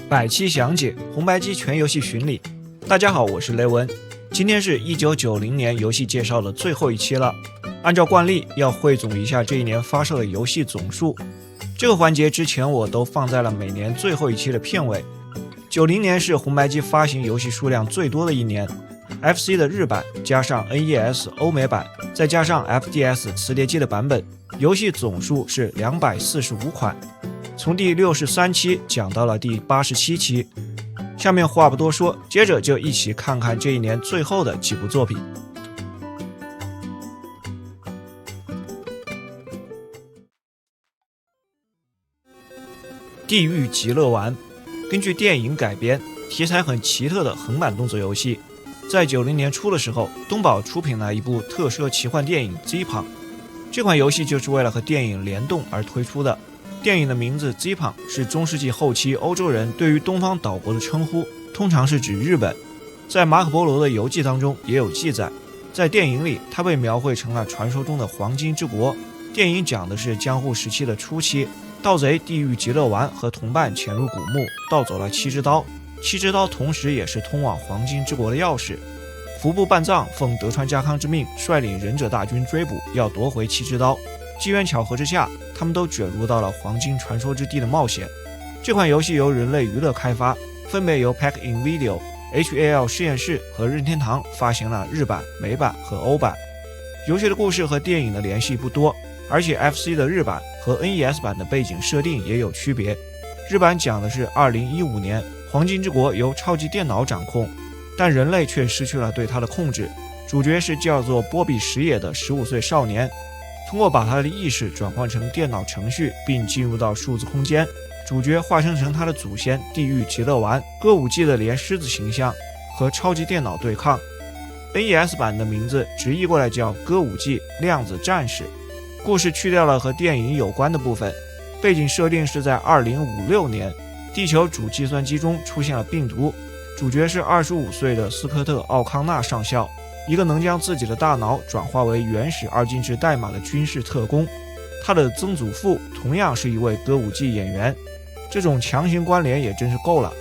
百期詳解紅白機全遊戲巡禮。大家好，我是雷文。今天是1990年遊戏介紹的最後一期了。按照慣例，要汇總一下這一年發售的遊戲總數。這個環節之前我都放在了每年最後一期的片尾。90年是紅白機發行遊戲數量最多的一年。FC 的日版加上 NES 歐美版，再加上 FDS 磁碟机的版本，遊戏总數是245款。從第63期講到了第87期。下面話不多說，接着就一起看看這一年最後的幾部作品。地獄極樂丸，根據電影改編，題材很奇特的橫版動作遊戲。在90年初的時候，東寶出品了一部特攝奇幻電影 Z-Punk， 這款遊戲就是為了和電影聯動而推出的。電影的名字 Z-Punk 是中世紀後期歐洲人對於東方島國的稱呼，通常是指日本。在馬可波羅的遊記當中也有記載，在電影裡它被描繪成了傳說中的黃金之國。電影講的是江戶時期的初期，盜賊地獄極樂丸和同伴潛入古墓，盜走了七支刀。七支刀同時也是通往黃金之國的鑰匙。服部半藏奉德川家康之命，率領忍者大軍追捕，要奪回七支刀。機缘巧合之下，他們都卷入到了黄金傳說之地的冒險。這款遊戏由人類娛樂開發，分別由 Pack in Video、HAL 實驗室和任天堂發行了日版、美版和歐版。遊戲的故事和電影的聯繫不多，而且 FC 的日版和 NES 版的背景設定也有區別。日版講的是2015年，黃金之國由超級電腦掌控，但人類卻失去了對它的控制。主角是叫做波比石野的15歲少年。通過把他的意識轉換成電腦程序，並進入到數字空間，主角化身成他的祖先地獄極樂丸，歌舞伎的蓮獅子形象，和超級電腦對抗。NES 版的名字直譯過來叫歌舞伎量子戰士。故事去掉了和電影有關的部分，背景設定是在2056年，地球主計算機中出現了病毒，主角是25歲的斯科特·奧康納上校，一個能将自己的大腦轉化為原始二进制代碼的軍事特工。他的曾祖父同樣是一位歌舞伎演員，這種強行關聯也真是夠了。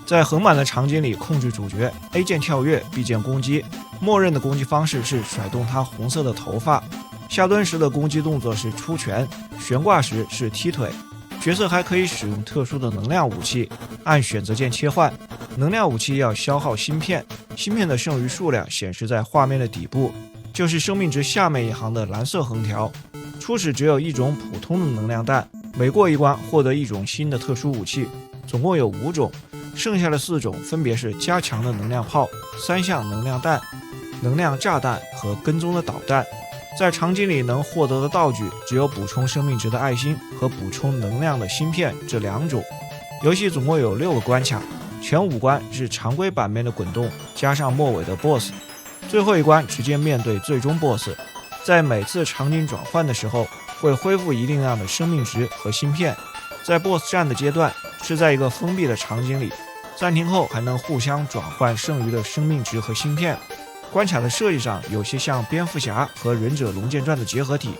在橫版的場景裡控制主角 A 鍵跳躍， B 鍵攻擊，默認的攻擊方式是甩動他紅色的頭髮，下蹲時的攻擊動作是出拳，懸掛時是踢腿。角色還可以使用特殊的能量武器，按選擇鍵切換。能量武器要消耗芯片，芯片的剩余数量显示在畫面的底部，就是生命值下面一行的藍色橫條。初始只有一種普通的能量彈，每過一關獲得一種新的特殊武器，总共有5種，剩下的4種分別是加強的能量炮、3项能量弹、能量炸彈和跟蹤的導彈。在場景裡能獲得的道具只有補充生命值的愛心和補充能量的芯片這2種。游戲總共有6個關卡，前5關是常規版面的滾動加上末尾的 BOSS， 最後一關直接面對最終 BOSS。 在每次场景轉換的時候會恢復一定量的生命值和芯片。在 BOSS 戰的階段是在一個封閉的場景裡，暫停後還能互相轉換剩餘的生命值和芯片。關卡的設計上有些像蝙蝠俠和忍者龍劍傳的結合體，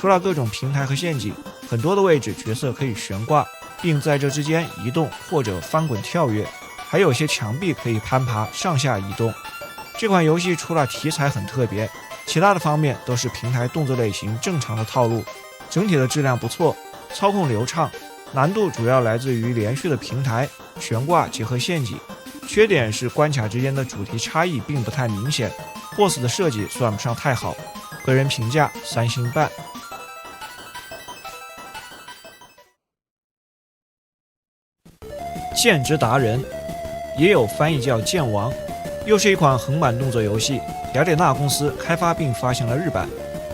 除了各種平台和陷阱，很多的位置角色可以懸掛，並在這之間移動或者翻滾跳躍，還有些牆壁可以攀爬上下移動。這款遊戲除了題材很特別，其他的方面都是平台動作類型正常的套路，整體的質量不錯，操控流暢。難度主要來自於連續的平台懸掛結合陷阱，缺點是關卡之間的主題差異並不太明顯， BOSS 的設計算不上太好，個人評價3星半。劍之達人，也有翻譯叫劍王，又是一款橫版動作遊戲，雅典娜公司開發並發行了日版，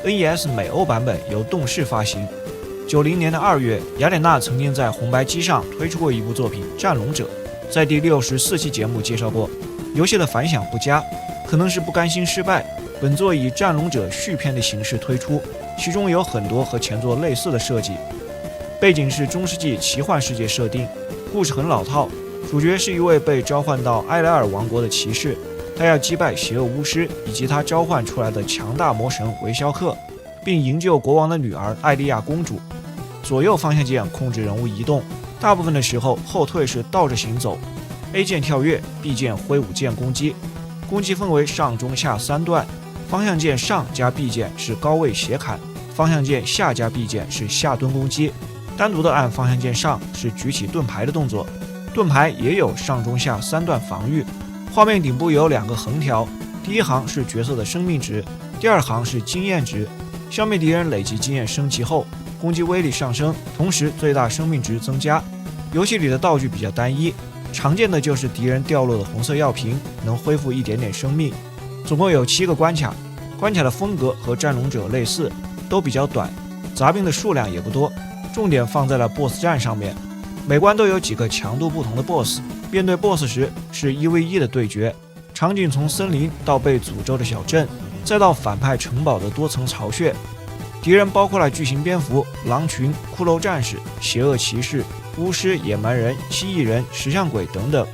NES 美歐版本由動視發行。90年的2月，雅典娜曾經在紅白機上推出過一部作品《戰龍者》，在第64期節目介紹過，遊戲的反響不佳，可能是不甘心失敗，本作以《戰龍者》續篇的形式推出，其中有很多和前作類似的設計。背景是中世紀奇幻世界設定，故事很老套，主角是一位被召喚到埃莱爾王國的骑士，他要擊敗邪惡巫師以及他召喚出來的強大魔神維肖克，并營救國王的女兒艾莉亞公主。左右方向鍵控制人物移動，大部分的時候後退是倒着行走。A 鍵跳躍 ，B 鍵揮舞剑攻擊。攻擊分為上中下3段，方向键上加 B 鍵是高位斜砍，方向键下加 B 键是下蹲攻擊。单獨的按方向键上是舉起盾牌的動作。盾牌也有上中下3段防禦。畫面頂部有2個橫條，第一行是角色的生命值，第二行是經驗值。消灭敌人累计經驗升級後，攻擊威力上升，同時最大生命值增加。游戏裡的道具比較单一，常見的就是敌人掉落的紅色药瓶，能恢復一点點生命。总共有7個關卡，關卡的風格和戰龍者類似，都比較短，雜兵的數量也不多，重點放在了 BOSS 戰上面。每關都有幾個強度不同的 BOSS， 面对 BOSS 時是1v1的对決，场景從森林到被诅咒的小鎮，再到反派城堡的多層巢穴。敵人包括了巨型蝙蝠、狼群、骷髏戰士、邪惡騎士、巫師、野蠻人、蜥蜴人、石像鬼等等。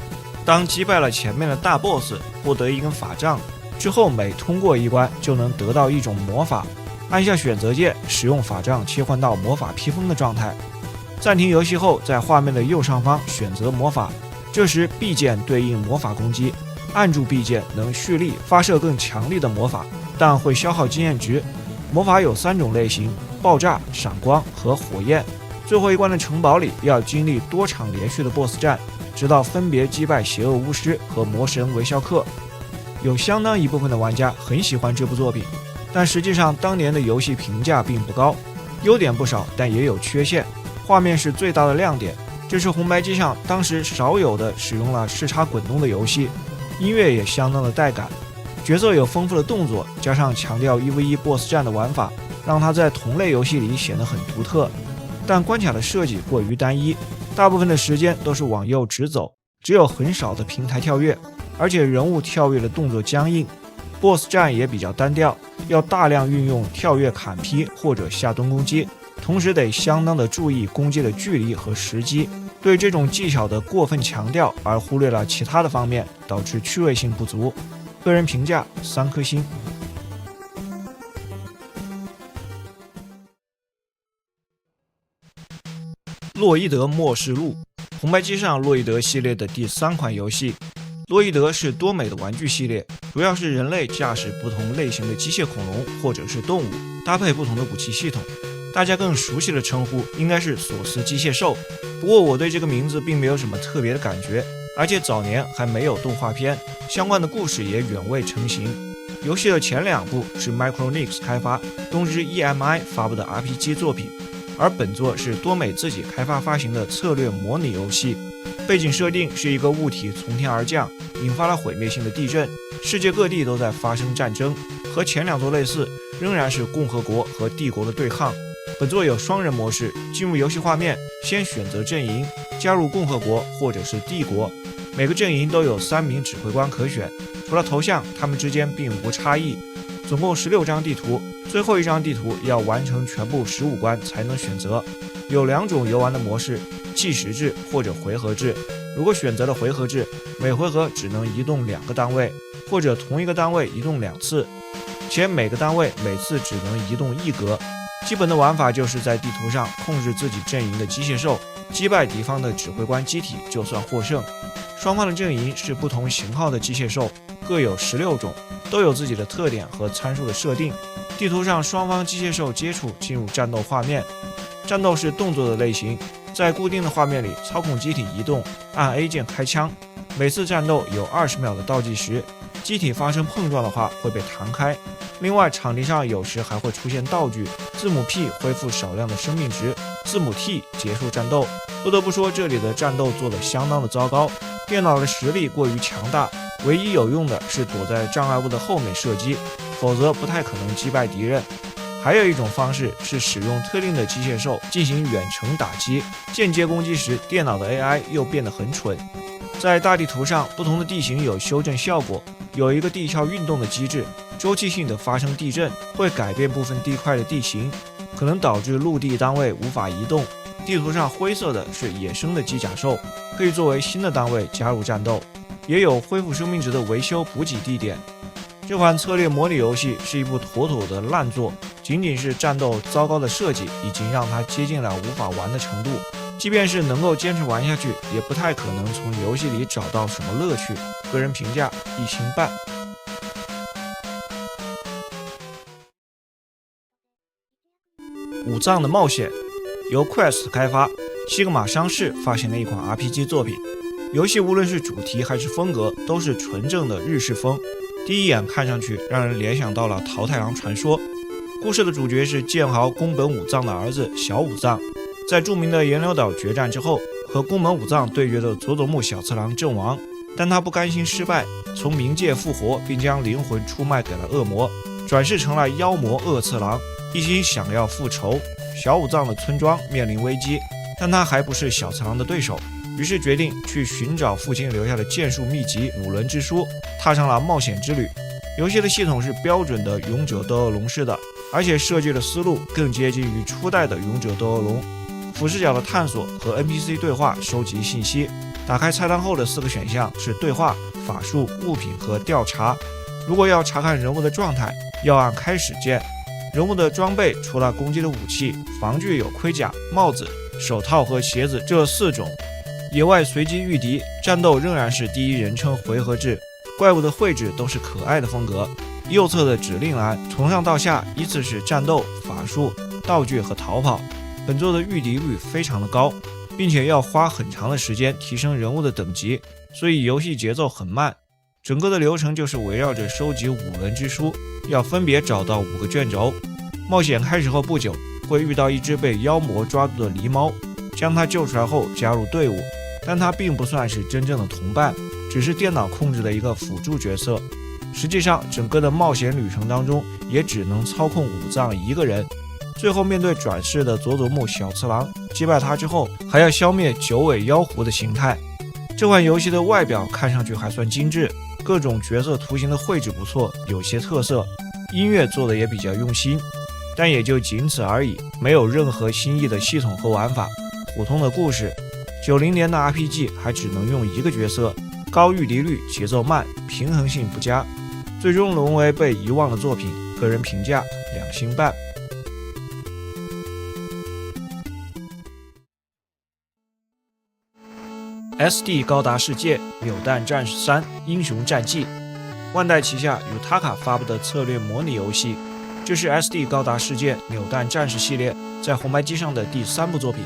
當擊敗了前面的大 BOSS， 獲得一根法杖之後，每通過一關就能得到一種魔法，按下選擇鍵，使用法杖切換到魔法披风的狀態。暫停游戲後，在畫面的右上方選擇魔法，這時 B 鍵對應魔法攻擊，按住 B 鍵能蓄力發射更強力的魔法，但會消耗經驗值。魔法有3種類型：爆炸、閃光和火焰。最後一關的城堡裡要經歷多場連續的 BOSS 戰，直到分別擊敗邪惡巫師和魔神微笑客。有相當一部分的玩家很喜歡這部作品，但實際上當年的遊戲評價並不高，優點不少，但也有缺陷。畫面是最大的亮點，這是紅白機上當時少有的使用了视差滾动的遊戲，音樂也相当的带感，角色有豐富的动作，加上強調1v1 BOSS 戰的玩法，讓它在同類遊戲裡顯得很獨特。但關卡的設計過於單一，大部分的時間都是往右直走，只有很少的平台跳躍，而且人物跳躍的動作僵硬。BOSS 戰也比較單調，要大量運用跳躍砍劈或者下蹲攻擊，同時得相當的注意攻擊的距離和時機。对這種技巧的過分強調而忽略了其他的方面，導致趣味性不足。個人評價3顆星。洛伊德末世錄，紅白機上洛伊德系列的第3款遊戲。洛伊德是多美的玩具系列，主要是人類駕駛不同類型的機械恐龍或者是動物，搭配不同的武器系統。大家更熟悉的稱呼應該是索斯機械獸，不過我对這個名字並沒有什麼特別的感覺，而且早年還沒有動畫片，相關的故事也遠未成型。遊戲的前2部是 Micronix 開發，東芝 EMI 發布的 RPG 作品，而本作是多美自己開發發行的策略模擬遊戲。背景設定是一個物體從天而降，引發了毀滅性的地震，世界各地都在發生戰爭，和前2作類似，仍然是共和國和帝國的對抗。本作有雙人模式，進入遊戲畫面，先選擇陣營，加入共和國或者是帝國。每個陣營都有3名指揮官可選，除了頭像，他們之間並無差異。總共16張地圖，最後一張地图要完成全部15關才能選擇。有2種游玩的模式，計時制或者回合制。如果選擇了回合制，每回合只能移動2個單位，或者同一個單位移動2次，且每個單位每次只能移動1格。基本的玩法就是在地圖上控制自己陣營的機械獸，擊敗敵方的指揮官機體就算獲勝。雙方的陣營是不同型號的機械獸，各有16種，都有自己的特點和參數的設定。地圖上双方機械獸接觸進入戰鬥畫面，戰鬥是動作的類型，在固定的畫面裡操控機體移動，按 A 鍵開槍。每次戰鬥有20秒的倒計時，機體發生碰撞的話會被彈開。另外，場地上有時還會出現道具，字母 P 恢復少量的生命值，字母 T 結束戰鬥。不得不說，這裡的戰鬥做得相當的糟糕，電腦的實力過於強大，唯一有用的是躲在障礙物的後面射擊，否則不太可能擊敗敵人。還有一種方式是使用特定的機械獸進行遠程打擊，間接攻擊時，電腦的 AI 又變得很蠢。在大地圖上，不同的地形有修正效果，有一個地壳運動的機制，周期性的發生地震會改變部分地塊的地形，可能導致陸地單位無法移動。地圖上灰色的是野生的機甲獸，可以作為新的單位加入戰鬥，也有恢復生命值的維修補給地點。這款策略模擬遊戲是一部妥妥的爛作，僅僅是戰鬥糟糕的設計已經讓它接近了無法玩的程度。即便是能夠堅持玩下去，也不太可能從遊戏裡找到什麼樂趣。個人評價1星半。武藏的冒險由 Quest 開發，西格瑪商事發行了一款 RPG 作品。遊戲無論是主題還是風格，都是純正的日式風。第一眼看上去，讓人聯想到了桃太郎傳說。故事的主角是劍豪宮本武藏的兒子小武藏，在著名的岩流島決戰之後，和宮本武藏對決的佐佐木小次郎陣亡，但他不甘心失敗，從冥界復活，並將靈魂出賣給了惡魔，轉世成了妖魔二次郎，一心想要復仇。小武藏的村莊面臨危機，但他還不是小次郎的對手，於是決定去尋找父親留下的劍術秘籍五輪之書，踏上了冒險之旅。遊戲的系統是標準的勇者鬥惡龍式的，而且設計的思路更接近于初代的勇者斗惡龍。俯視角的探索和 NPC 對話收集信息，打開菜單後的4個選項是對話、法術、物品和調查。如果要查看人物的狀態，要按開始鍵。人物的裝備除了攻擊的武器，防具有盔甲、帽子、手套和鞋子這4種。野外隨機遇敵，戰鬥仍然是第一人稱回合制，怪物的繪制都是可愛的風格。右側的指令欄從上到下依次是戰鬥、法術、道具和逃跑。本作的遇敌率非常的高，并且要花很長的時間提升人物的等級，所以遊戲節奏很慢。整個的流程就是圍繞着收集5輪之書，要分別找到5個卷軸。冒險開始後不久，會遇到一隻被妖魔抓住的狸貓，將它救出來後加入隊伍，但它並不算是真正的同伴，只是電腦控制的一個輔助角色。實際上，整個的冒險旅程當中，也只能操控武藏一個人。最後面對轉世的佐佐木小次郎，擊敗他之後，還要消滅九尾妖狐的形態。這款遊戲的外表看上去還算精緻，各種角色圖形的繪製不錯，有些特色，音樂做的也比較用心，但也就僅此而已，沒有任何新意的系統和玩法。普通的故事，90年的 RPG 還只能用1個角色，高遇敵率，節奏慢，平衡性不佳，最終淪為被遺忘的作品。個人評價2星半。SD 高達世界扭蛋戰士3英雄戰記，萬代旗下Yutaka發布的策略模擬遊戲，這是 SD 高達世界扭蛋戰士系列在紅白機上的第3部作品。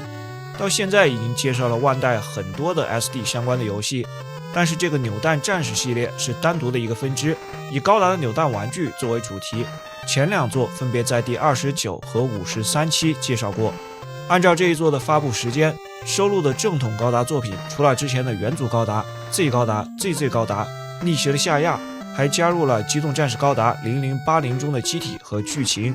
到現在已經介紹了萬代很多的 SD 相關的遊戲，但是這個扭蛋戰士系列是單獨的一個分支，以高達的扭蛋玩具作為主題。前2作分別在第29和53期介紹過。按照這一作的發布時間，收錄的正統高達作品，除了之前的元祖高達、Z 高達、ZZ 高達、逆襲的夏亞，還加入了機動戰士高達0080中的機體和劇情。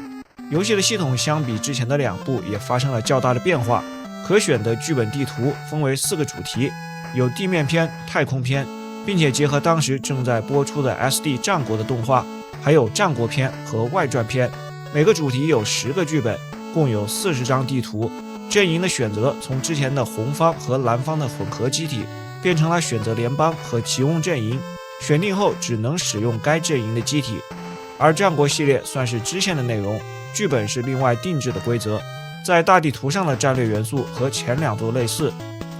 遊戲的系統相比之前的2部也發生了較大的變化，可選的劇本地圖分為4個主題，有地面篇、太空篇，並且結合當時正在播出的 SD 戰國的動畫，還有戰國篇和外傳篇。每個主題有10個劇本，共有40張地圖。陣營的選擇從之前的紅方和藍方的混合機體，變成了選擇聯邦和吉翁陣營，選定後只能使用該陣營的機體。而戰國系列算是支線的內容，劇本是另外定制的規則。在大地圖上的戰略元素和前2作類似，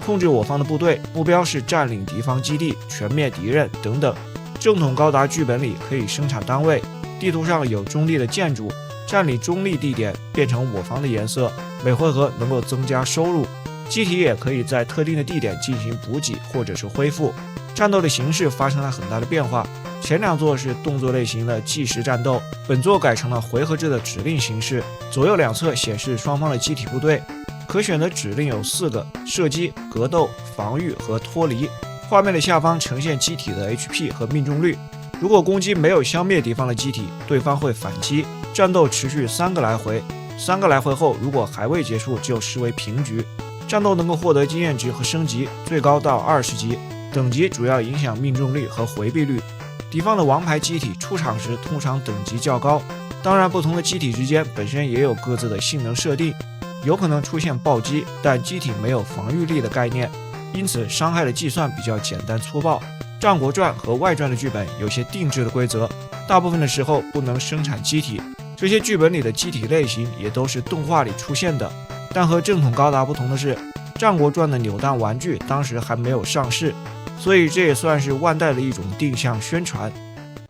控制我方的部隊，目標是佔領敵方基地、全滅敵人等等。正統高達劇本裡可以生產單位，地圖上有中立的建築，佔領中立地點變成我方的顏色，每回合能夠增加收入。機體也可以在特定的地點進行補給或者是恢復。戰鬥的形式發生了很大的變化，前2作是動作類型的即時戰鬥，本作改成了回合制的指令形式，左右2側顯示雙方的機體部隊，可選的指令有4個：射擊、格鬥、防禦和脫離。畫面的下方呈現機體的 HP 和命中率，如果攻擊沒有消滅敵方的機體，對方會反擊。戰鬥持續3個來回，3個來回後如果還未結束就視為平局。戰鬥能夠獲得經驗值和升級，最高到20級，等級主要影響命中率和回避率。敵方的王牌機體出場時通常等級較高，當然不同的機體之間本身也有各自的性能設定，有可能出現暴擊，但機體沒有防禦力的概念，因此傷害的計算比較簡單粗暴。戰國傳和外傳的劇本有些定制的規則，大部分的時候不能生產機體，這些劇本裡的機體類型也都是動畫裡出現的。但和正統高達不同的是，戰國傳的扭蛋玩具當時還沒有上市，所以這也算是萬代的一種定向宣傳。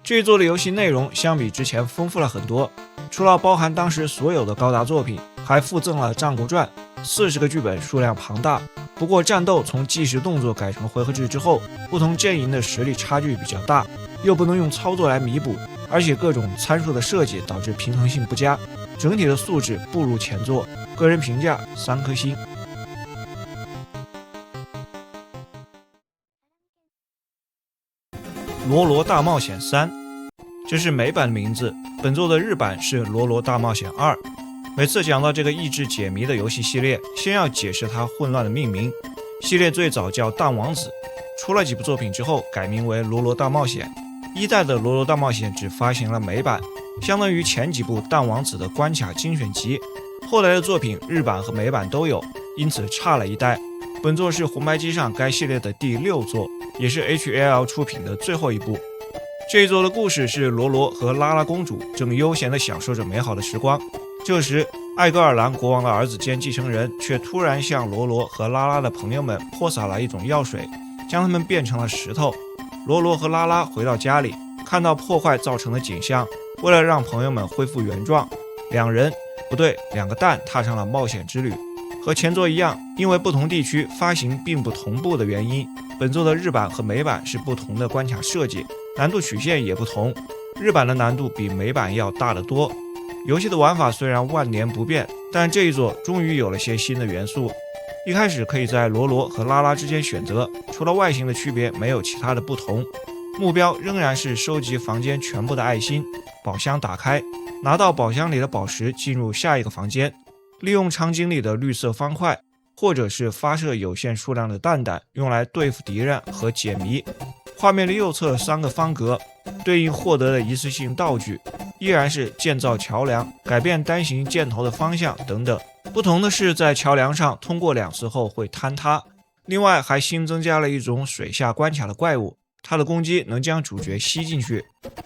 這一作的遊戲內容相比之前豐富了很多，除了包含當時所有的高達作品，還附贈了戰國傳，40個劇本，數量龐大。不過戰鬥從即時動作改成回合制之後，不同陣營的實力差距比較大，又不能用操作來彌補，而且各種參數的設計導致平衡性不佳，整體的素質不如前作，個人評價3顆星。羅羅大冒險3，這是美版的名字，本作的日版是羅羅大冒險2。每次講到這個益智解謎的遊戲系列，先要解釋它混亂的命名。系列最早叫彈王子，出了幾部作品之後改名為羅羅大冒險。一代的羅羅大冒險只發行了美版，相當於前幾部彈王子的關卡精選集。後來的作品日版和美版都有，因此差了一代。本作是紅白機上該系列的第6作，也是 HAL 出品的最後一部。這一作的故事是羅羅和拉拉公主正悠閒地享受着美好的時光，這時艾格爾蘭國王的兒子兼繼承人卻突然向羅羅和拉拉的朋友们泼灑了一種藥水，將他們變成了石頭。羅羅和拉拉回到家裡，看到破壞造成的景象，為了讓朋友們恢復原狀，兩個蛋踏上了冒險之旅。和前作一樣，因為不同地區發行並不同步的原因，本作的日版和美版是不同的關卡設計，難度曲線也不同。日版的難度比美版要大得多。遊戲的玩法雖然萬年不變，但這一作終於有了些新的元素。一開始可以在羅羅和拉拉之間選擇，除了外形的區別沒有其他的不同。目標仍然是收集房間全部的愛心，寶箱打開，拿到寶箱裡的寶石進入下一個房間，利用場景裡的綠色方塊，或者是發射有限數量的蛋蛋用來對付敌人和解謎。畫面的右側3個方格對應獲得的一次性道具，依然是建造橋梁、改變單行箭頭的方向等等。不同的是，在橋梁上通過2次後會坍塌。另外還新增加了一種水下關卡的怪物，它的攻擊能將主角吸進去。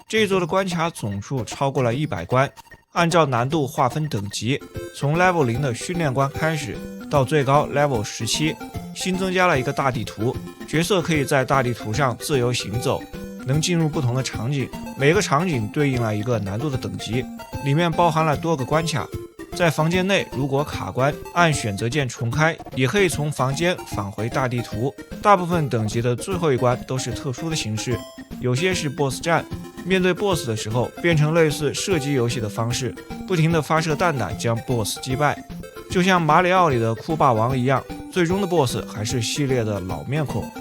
這一作的關卡總數超過了100關，按照難度劃分等級，從 Level 0的訓練關開始，到最高 Level 17，新增加了一個大地圖，角色可以在大地图上自由行走，能進入不同的场景，每個场景对应了一個難度的等級，裡面包含了多個關卡。在房間內如果卡關，按選擇鍵重開，也可以從房間返回大地圖。大部分等級的最後一關都是特殊的形式，有些是 BOSS 戰，面對 BOSS 的時候變成類似射擊遊戲的方式，不停地發射蛋蛋將 BOSS 擊敗，就像馬里奧裡的酷霸王一樣，最終的 BOSS 還是系列的老面孔。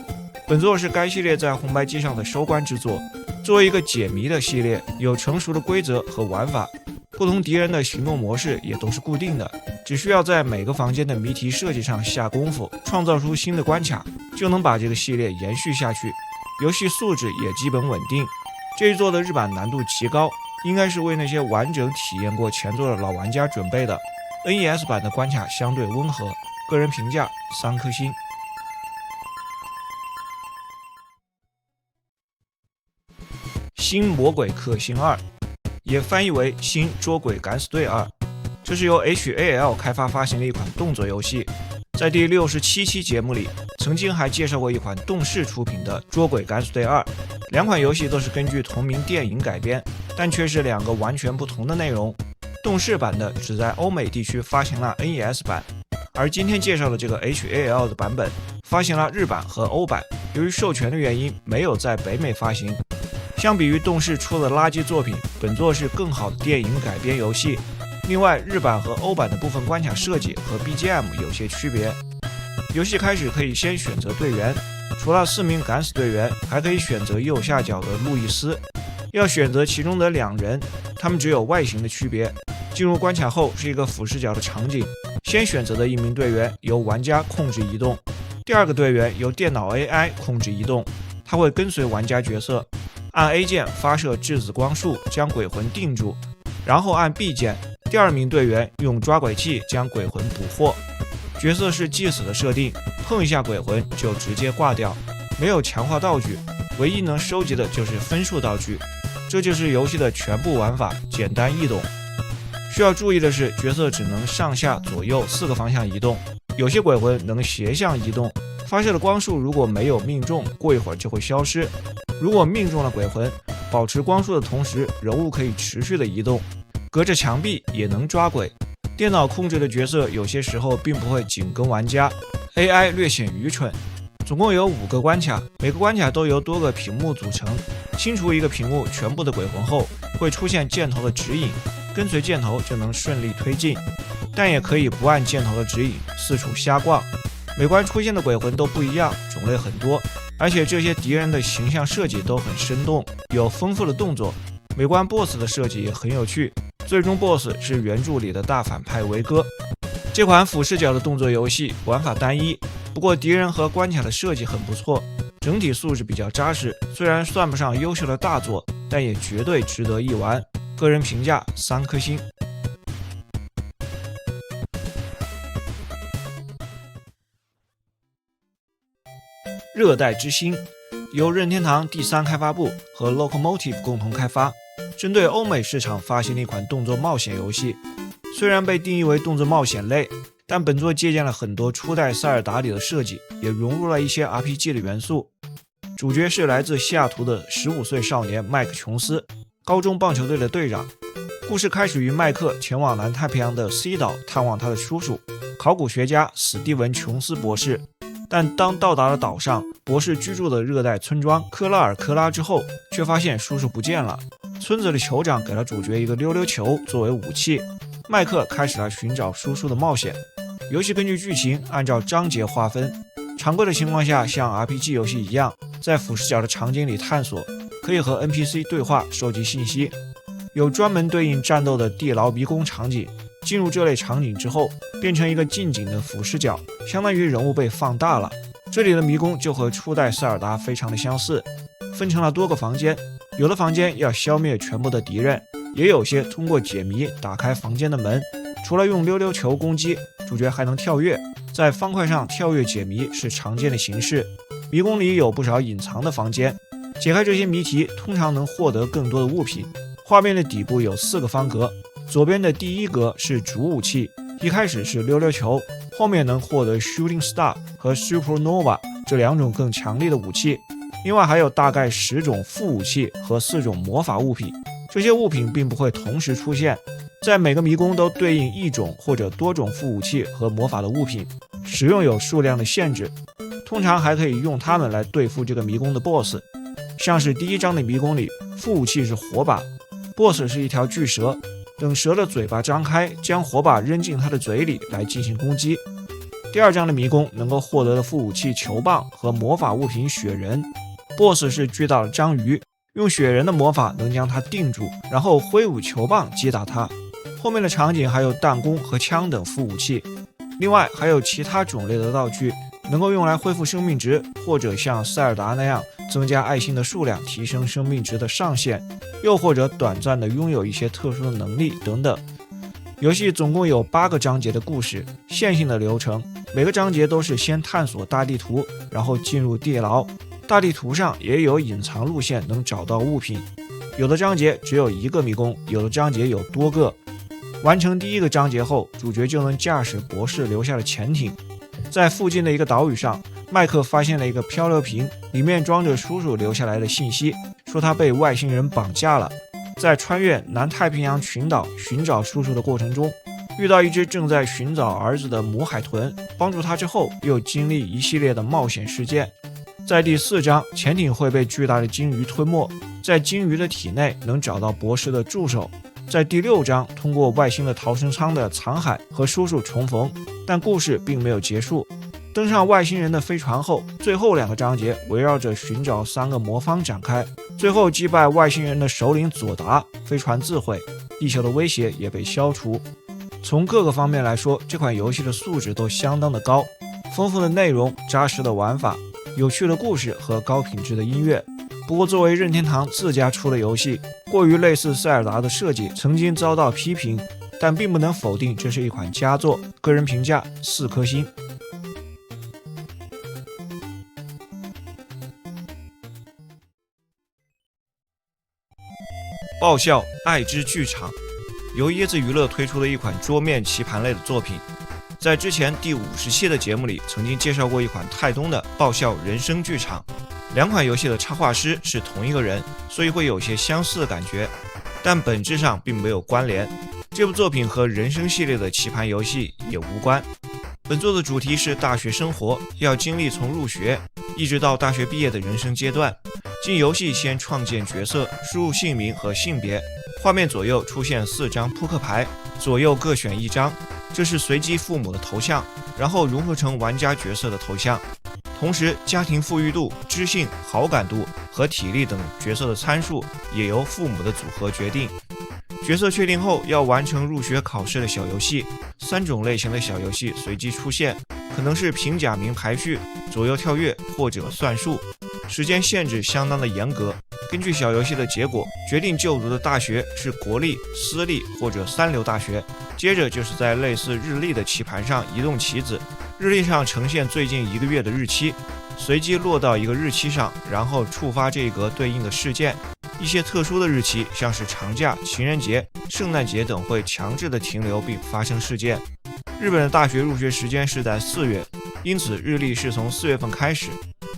本作是該系列在紅白機上的收官之作，作為一個解謎的系列，有成熟的規則和玩法，不同敵人的行動模式也都是固定的，只需要在每個房間的謎題設計上下功夫，創造出新的關卡，就能把這個系列延續下去。遊戲素質也基本穩定。這一作的日版難度極高，應該是為那些完整體驗過前作的老玩家準備的。NES 版的關卡相對溫和，個人評價3顆星。新魔鬼克星2，也翻譯為新捉鬼敢死隊2，這是由 HAL 開發發行的一款動作遊戲。在第67期節目裡，曾經還介紹過一款動視出品的捉鬼敢死隊2。兩款遊戲都是根據同名電影改編，但卻是兩個完全不同的內容。動視版的只在歐美地區發行了 NES 版，而今天介紹的這個 HAL 的版本發行了日版和歐版，由於授權的原因沒有在北美發行。相比於動視出的垃圾作品，本作是更好的電影改編遊戲。另外，日版和歐版的部分關卡設計和 BGM 有些區別。遊戲開始可以先選擇隊員，除了4名敢死隊員，還可以選擇右下角的路易斯。要選擇其中的2人，他們只有外形的區別。進入關卡後是一個俯視角的場景，先選擇的1名隊員由玩家控制移動，第2個隊員由電腦 AI 控制移動，他會跟隨玩家角色。按 A 鍵發射质子光束將鬼魂定住，然後按 B 鍵，第2名隊員用抓鬼器將鬼魂捕獲。角色是祭死的設定，碰一下鬼魂就直接掛掉，沒有強化道具，唯一能收集的就是分數道具。這就是遊戲的全部玩法，簡單易懂。需要注意的是，角色只能上下左右4個方向移動，有些鬼魂能斜向移動，發射的光束如果沒有命中，過一會兒就會消失。如果命中了鬼魂，保持光束的同時，人物可以持續的移動，隔着牆壁也能抓鬼。電腦控制的角色有些時候並不會緊跟玩家 ，AI 略顯愚蠢。總共有5個關卡，每個關卡都由多個屏幕組成。清除一個屏幕全部的鬼魂後，會出現箭頭的指引，跟隨箭頭就能順利推進。但也可以不按箭頭的指引四處瞎逛。每關出現的鬼魂都不一樣，種類很多，而且這些敌人的形象設計都很生動，有豐富的動作。每關 BOSS 的設計也很有趣，最終 BOSS 是原著裡的大反派維哥。這款俯視角的動作遊戲玩法單一，不過敵人和關卡的設計很不錯，整體素質比較扎實。雖然算不上優秀的大作，但也絕對值得一玩。個人評價3顆星。熱帶之星由任天堂第3開發部和 Locomotive 共同開發，針對歐美市場發行的一款動作冒險遊戲。雖然被定義為動作冒險類，但本作借鑑了很多初代塞爾達裡的設計，也融入了一些 RPG 的元素。主角是來自西雅圖的15歲少年麥克·瓊斯，高中棒球隊的隊長。故事開始於麥克前往南太平洋的 C 島探望他的叔叔，考古學家史蒂文·瓊斯博士。但當到達了島上博士居住的熱帶村莊科拉爾科拉之後，卻發現叔叔不見了。村子的酋長給了主角一個溜溜球作為武器，麥克開始了尋找叔叔的冒險。遊戲根據劇情按照章節劃分，常規的情況下像 RPG 遊戲一樣，在俯視角的場景裡探索，可以和 NPC 對話收集信息。有專門對應戰鬥的地牢迷宮場景，進入這類場景之後，變成一個近景的俯視角，相當於人物被放大了。這裡的迷宮就和初代塞爾達非常的相似，分成了多個房間，有的房間要消滅全部的敵人，也有些通過解謎打開房間的門。除了用溜溜球攻擊，主角還能跳躍，在方塊上跳躍解謎是常見的形式。迷宮裡有不少隱藏的房間，解開這些謎題通常能獲得更多的物品。畫面的底部有4個方格，左邊的第1格是主武器，一開始是溜溜球，後面能獲得 Shooting Star 和 Supernova 這2種更強力的武器，另外還有大概10種副武器和4種魔法物品。這些物品並不會同時出現，在每個迷宮都对應1種或者多種副武器和魔法的物品，使用有数量的限制，通常還可以用它們来对付這個迷宮的 BOSS。 像是第1章的迷宮裡，副武器是火把， BOSS 是一條巨蛇，等蛇的嘴巴張開，將火把扔進它的嘴裡來進行攻擊。第2章的迷宮能夠獲得的副武器球棒和魔法物品雪人， BOSS 是巨大的章魚，用雪人的魔法能將它定住，然後揮舞球棒擊打它。後面的場景還有彈弓和槍等副武器，另外還有其他種類的道具，能夠用來恢復生命值，或者像塞爾達那樣增加爱心的數量，提升生命值的上限，又或者短暫的擁有一些特殊的能力等等。游戲总共有8個章節的故事，线性的流程，每個章節都是先探索大地圖，然後進入地牢。大地圖上也有隱藏路線，能找到物品。有的章節只有1個迷宮，有的章節有多個。完成第1個章節後，主角就能駕駛博士留下的潛艇。在附近的一個島嶼上，麥克發現了一個漂流瓶，裡面裝着叔叔留下來的信息，說他被外星人綁架了。在穿越南太平洋群島尋找叔叔的過程中，遇到一隻正在尋找兒子的母海豚，幫助他之後又經歷一系列的冒險事件。在第4章，潛艇會被巨大的鯨魚吞沒，在鯨魚的體內能找到博士的助手。在第6章，通過外星的逃生艙的残骸和叔叔重逢，但故事並没有結束。登上外星人的飛船後，最後2個章節圍繞着尋找3個魔方展開，最後擊敗外星人的首領佐達，飛船自毀，地球的威脅也被消除。從各個方面來說，這款遊戲的素質都相當的高，豐富的內容、扎實的玩法、有趣的故事和高品質的音樂。不過作為任天堂自家出的遊戲，過於類似塞爾達的設計曾經遭到批評，但並不能否定這是一款佳作，個人評價4顆星。爆笑愛之劇場由椰子娛樂推出的一款桌面棋盘類的作品，在之前第50期的節目裡，曾經介紹過一款泰東的爆笑人生劇場。2款遊戲的插畫師是同一個人，所以會有些相似的感覺，但本質上並沒有關聯。這部作品和人生系列的棋盤遊戲也無關。本作的主題是大學生活，要經歷從入學一直到大學畢業的人生階段。經遊戲先創建角色，輸入姓名和性別，畫面左右出現4張撲克牌，左右各選1張，這是隨機父母的頭像，然後融合成玩家角色的頭像。同時，家庭富裕度、知性、好感度和體力等角色的參數也由父母的組合決定。角色確定後，要完成入學考試的小遊戲。3種類型的小遊戲隨機出現，可能是平假名排序、左右跳躍或者算術。時間限制相當的嚴格，根據小遊戏的結果決定就讀的大學是国立、私立或者3流大學。接着就是在類似日历的棋盤上移動棋子，日历上呈現最近1個月的日期，隨機落到一個日期上，然後觸發這一格對應的事件。一些特殊的日期，像是長假、情人節、聖誕節等，會強制的停留並發生事件。日本的大學入學時間是在4月，因此日历是從4月份開始。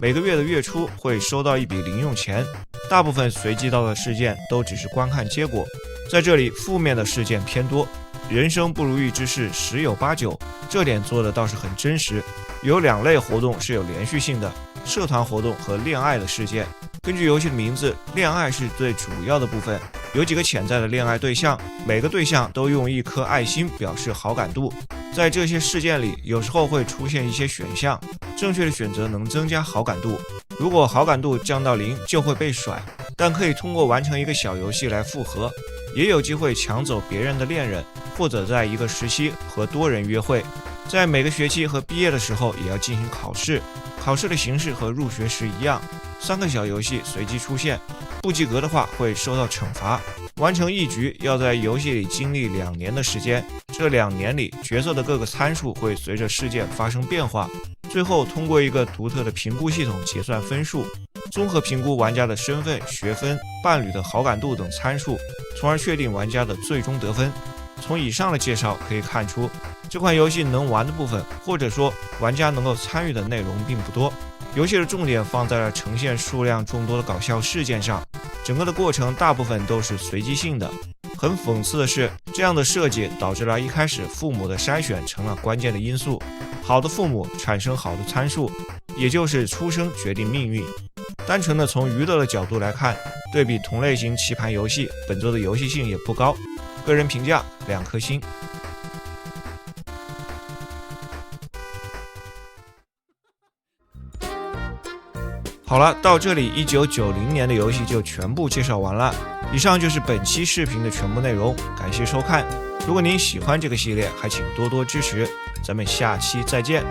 每個月的月初會收到一筆零用錢，大部分隨機到的事件都只是觀看結果。在這裡，負面的事件偏多，人生不如意之事十有八九，這點做的倒是很真實。有2類活動是有連續性的，社團活動和戀愛的事件。根据遊戲的名字，戀愛是最主要的部分，有幾個潛在的戀愛對象，每個对象都用1顆愛心表示好感度。在這些事件裡，有時候會出現一些選項，正確的選擇能增加好感度，如果好感度降到0就會被甩，但可以通過完成一個小遊戲來復合，也有機會搶走別人的戀人，或者在一個時期和多人約會。在每個學期和畢業的時候也要進行考試，考試的形式和入學時一樣，3個小遊戲隨機出現，不及格的話會受到懲罰。完成1局要在遊戲裡經歷2年的時間，這2年裡角色的各個參數會隨着事件發生變化，最後通過一個獨特的評估系統結算分數，綜合評估玩家的身份、學分、伴侶的好感度等參數，從而確定玩家的最終得分。從以上的介紹可以看出，這款遊戲能玩的部分，或者說玩家能夠參與的內容並不多。遊戲的重點放在了呈現數量眾多的搞笑事件上，整個的過程大部分都是隨機性的。很諷刺的是，這樣的設計導致了一開始父母的篩選成了關鍵的因素。好的父母產生好的參數，也就是出生決定命運。單純的從娛樂的角度來看，對比同類型棋盤遊戲，本作的遊戲性也不高。個人評價2顆星。好了，到這裡1990年的遊戲就全部介紹完了。以上就是本期視頻的全部內容，感謝收看。如果您喜歡這個系列，還請多多支持。咱們下期再見。